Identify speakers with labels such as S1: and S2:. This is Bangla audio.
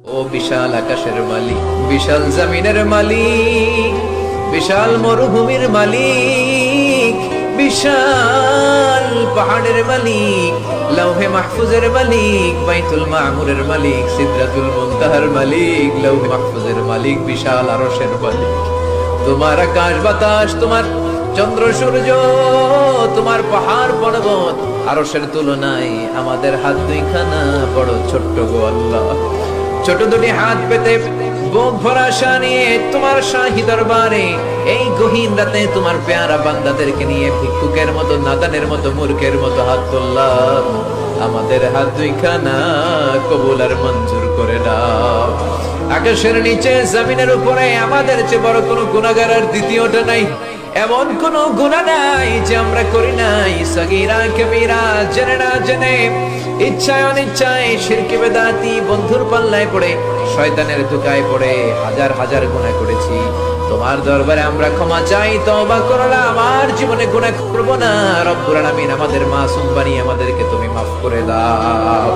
S1: ও বিশাল আকাশের মালিক, বিশাল জমিনের মালিক, বিশাল মরুভূমির মালিক, বিশাল পাহাড়ের মালিক, লৌহে মাহফুজের মালিক, বাইতুল মামুরের মালিক, সিদরাতুল মুনতাহার মালিক, লৌহে মাহফুজের মালিক, বিশাল আরশের মালিক। তোমার আকাশ বাতাস, তোমার চন্দ্র সূর্য, তোমার পাহাড় পর্বত আরশের তুলনায় আমাদের হাত দুইখানা বড় ছোট্ট গো আল্লাহ। ছোট দুটি হাত পেতে বুক ভরা আশা নিয়ে তোমার শাহী দরবারে এই গহীন রাতে তোমার পেয়ারা বান্দাদেরকে নিয়ে ভিক্ষুকের মতো, নাদানের মতো, মূর্খের মতো হাত তুললাম। আমাদের হাত দুইখানা কবুল আর মঞ্জুর করে দাও। আকাশের নিচে জমিনের উপরে আমাদের চেয়ে বড় কোনো গুনাহগার আর দ্বিতীয়টা নাই। এমন কোন গুনাহ নাই যে আমরা করি নাই, সগীরা কবিরা, জেনে না জেনে, ইচ্ছায় অনিচ্ছায়, শিরকে বেদাতি, বন্ধুর পাল্লায় পড়ে, শয়তানের ধোঁকায় পড়ে হাজার হাজার গুনাহ করেছি। তোমার দরবারে আমরা ক্ষমা চাই, তওবা করলাম, আমার জীবনে গুনাহ করব না। রব্বুল আলামিন আমাদের মাসুম বানিয়ে আমাদেরকে তুমি মাফ করে দাও।